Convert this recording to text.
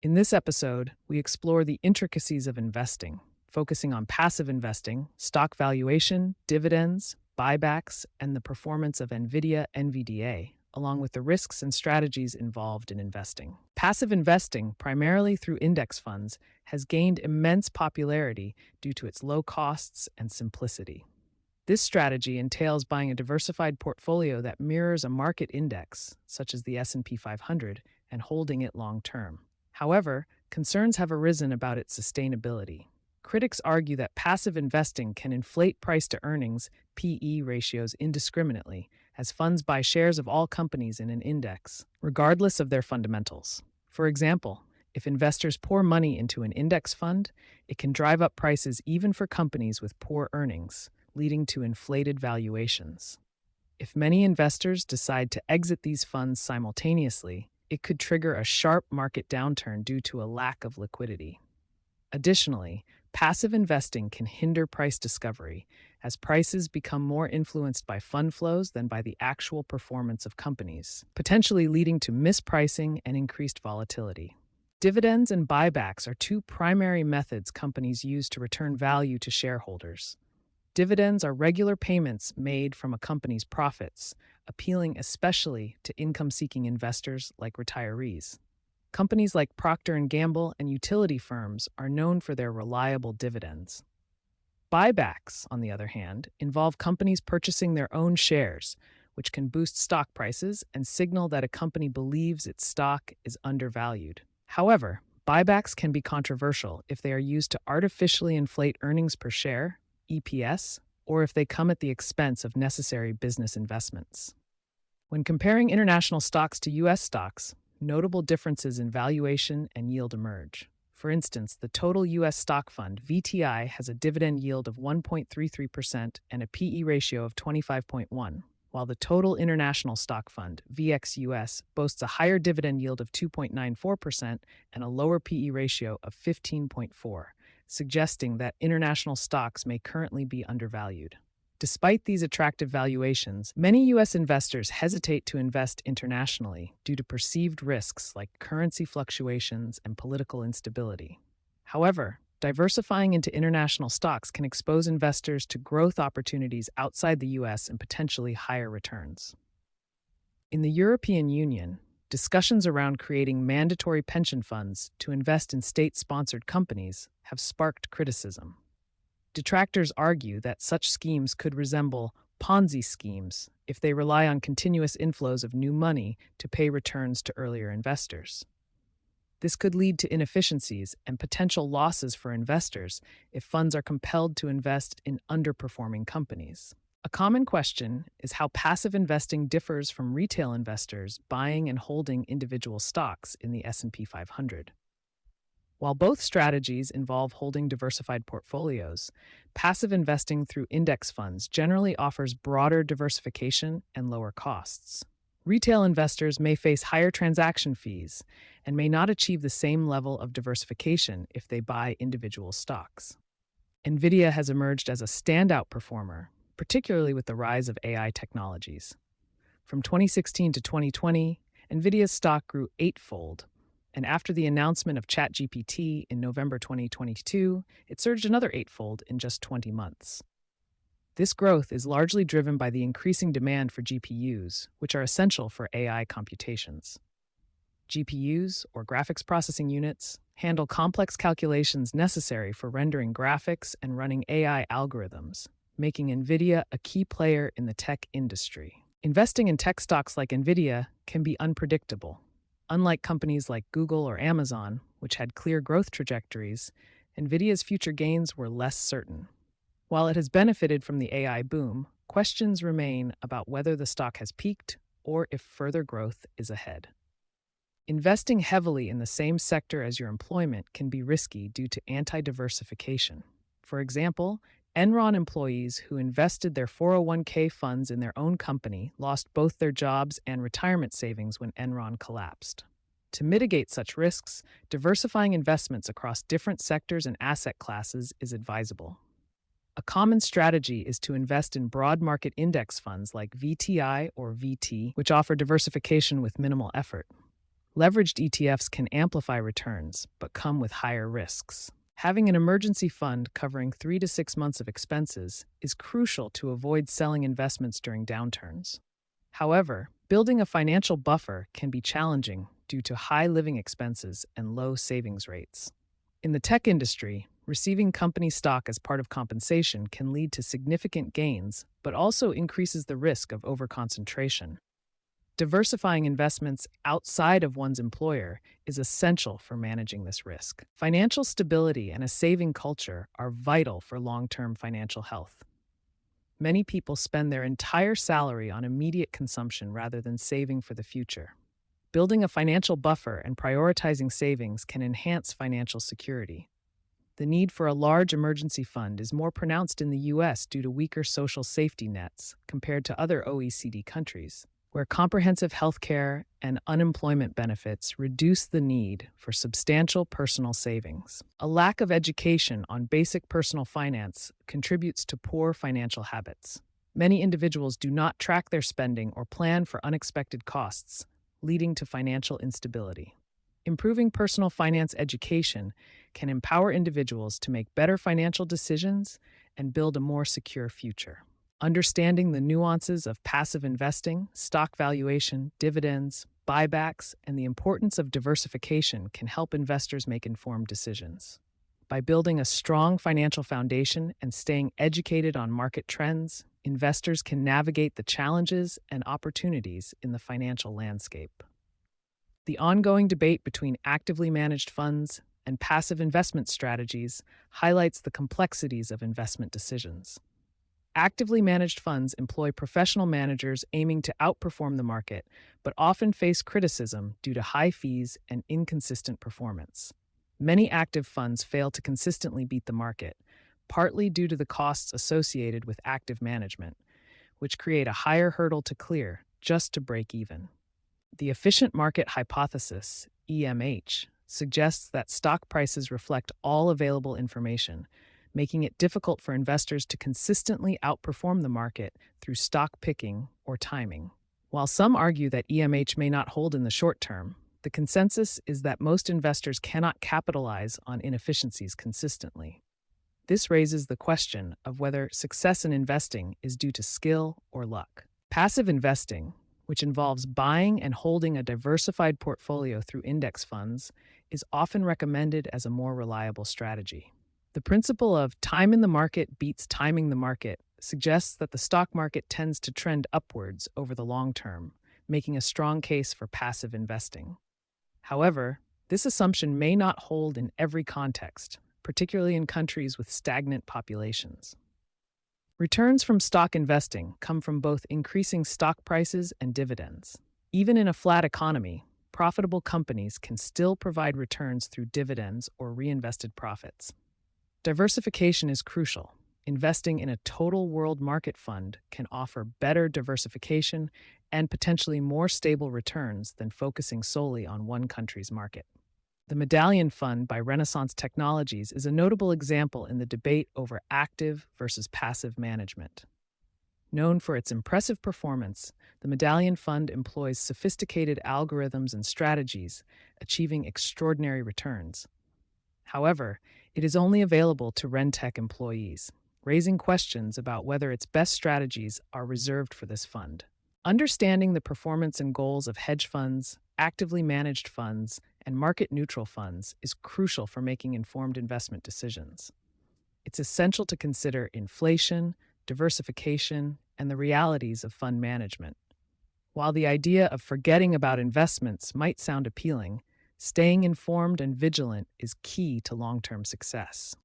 In this episode, we explore the intricacies of investing, focusing on passive investing, stock valuation, dividends, buybacks, and the performance of NVIDIA, along with the risks and strategies involved in investing. Passive investing, primarily through index funds, has gained immense popularity due to its low costs and simplicity. This strategy entails buying a diversified portfolio that mirrors a market index, such as the S&P 500, and holding it long term. However, concerns have arisen about its sustainability. Critics argue that passive investing can inflate price to earnings (PE) ratios indiscriminately, as funds buy shares of all companies in an index, regardless of their fundamentals. For example, if investors pour money into an index fund, it can drive up prices even for companies with poor earnings, leading to inflated valuations. If many investors decide to exit these funds simultaneously, it could trigger a sharp market downturn due to a lack of liquidity. Additionally, passive investing can hinder price discovery, as prices become more influenced by fund flows than by the actual performance of companies, potentially leading to mispricing and increased volatility. Dividends and buybacks are two primary methods companies use to return value to shareholders. Dividends are regular payments made from a company's profits, appealing especially to income-seeking investors like retirees. Companies like Procter & Gamble and utility firms are known for their reliable dividends. Buybacks, on the other hand, involve companies purchasing their own shares, which can boost stock prices and signal that a company believes its stock is undervalued. However, buybacks can be controversial if they are used to artificially inflate earnings per share, EPS, or if they come at the expense of necessary business investments. When comparing international stocks to U.S. stocks, notable differences in valuation and yield emerge. For instance, the total U.S. stock fund, VTI, has a dividend yield of 1.33% and a PE ratio of 25.1, while the total international stock fund, VXUS, boasts a higher dividend yield of 2.94% and a lower PE ratio of 15.4, suggesting that international stocks may currently be undervalued. Despite these attractive valuations, many U.S. investors hesitate to invest internationally due to perceived risks like currency fluctuations and political instability. However, diversifying into international stocks can expose investors to growth opportunities outside the U.S. and potentially higher returns. In the European Union, discussions around creating mandatory pension funds to invest in state-sponsored companies have sparked criticism. Detractors argue that such schemes could resemble Ponzi schemes if they rely on continuous inflows of new money to pay returns to earlier investors. This could lead to inefficiencies and potential losses for investors if funds are compelled to invest in underperforming companies. A common question is how passive investing differs from retail investors buying and holding individual stocks in the S&P 500. While both strategies involve holding diversified portfolios, passive investing through index funds generally offers broader diversification and lower costs. Retail investors may face higher transaction fees and may not achieve the same level of diversification if they buy individual stocks. NVIDIA has emerged as a standout performer, particularly with the rise of AI technologies. From 2016 to 2020, NVIDIA's stock grew eightfold, and after the announcement of ChatGPT in November 2022, it surged another eightfold in just 20 months. This growth is largely driven by the increasing demand for GPUs, which are essential for AI computations. GPUs, or graphics processing units, handle complex calculations necessary for rendering graphics and running AI algorithms, making NVIDIA a key player in the tech industry. Investing in tech stocks like NVIDIA can be unpredictable. Unlike companies like Google or Amazon, which had clear growth trajectories, NVIDIA's future gains were less certain. While it has benefited from the AI boom, questions remain about whether the stock has peaked or if further growth is ahead. Investing heavily in the same sector as your employment can be risky due to anti-diversification. For example, Enron employees who invested their 401k funds in their own company lost both their jobs and retirement savings when Enron collapsed. To mitigate such risks, diversifying investments across different sectors and asset classes is advisable. A common strategy is to invest in broad market index funds like VTI or VT, which offer diversification with minimal effort. Leveraged ETFs can amplify returns, but come with higher risks. Having an emergency fund covering 3 to 6 months of expenses is crucial to avoid selling investments during downturns. However, building a financial buffer can be challenging due to high living expenses and low savings rates. In the tech industry, receiving company stock as part of compensation can lead to significant gains, but also increases the risk of overconcentration. Diversifying investments outside of one's employer is essential for managing this risk. Financial stability and a saving culture are vital for long-term financial health. Many people spend their entire salary on immediate consumption rather than saving for the future. Building a financial buffer and prioritizing savings can enhance financial security. The need for a large emergency fund is more pronounced in the U.S. due to weaker social safety nets compared to other OECD countries, where comprehensive health care and unemployment benefits reduce the need for substantial personal savings. A lack of education on basic personal finance contributes to poor financial habits. Many individuals do not track their spending or plan for unexpected costs, leading to financial instability. Improving personal finance education can empower individuals to make better financial decisions and build a more secure future. Understanding the nuances of passive investing, stock valuation, dividends, buybacks, and the importance of diversification can help investors make informed decisions. By building a strong financial foundation and staying educated on market trends, investors can navigate the challenges and opportunities in the financial landscape. The ongoing debate between actively managed funds and passive investment strategies highlights the complexities of investment decisions. Actively managed funds employ professional managers aiming to outperform the market, but often face criticism due to high fees and inconsistent performance. Many active funds fail to consistently beat the market, partly due to the costs associated with active management, which create a higher hurdle to clear just to break even. The efficient market hypothesis, EMH, suggests that stock prices reflect all available information, making it difficult for investors to consistently outperform the market through stock picking or timing. While some argue that EMH may not hold in the short term, the consensus is that most investors cannot capitalize on inefficiencies consistently. This raises the question of whether success in investing is due to skill or luck. Passive investing, which involves buying and holding a diversified portfolio through index funds, is often recommended as a more reliable strategy. The principle of time in the market beats timing the market suggests that the stock market tends to trend upwards over the long term, making a strong case for passive investing. However, this assumption may not hold in every context, particularly in countries with stagnant populations. Returns from stock investing come from both increasing stock prices and dividends. Even in a flat economy, profitable companies can still provide returns through dividends or reinvested profits. Diversification is crucial. Investing in a total world market fund can offer better diversification and potentially more stable returns than focusing solely on one country's market. The Medallion Fund by Renaissance Technologies is a notable example in the debate over active versus passive management. Known for its impressive performance, the Medallion Fund employs sophisticated algorithms and strategies, achieving extraordinary returns. However, it is only available to Rentech employees, raising questions about whether its best strategies are reserved for this fund. Understanding the performance and goals of hedge funds, actively managed funds, and market-neutral funds is crucial for making informed investment decisions. It's essential to consider inflation, diversification, and the realities of fund management. While the idea of forgetting about investments might sound appealing, staying informed and vigilant is key to long-term success.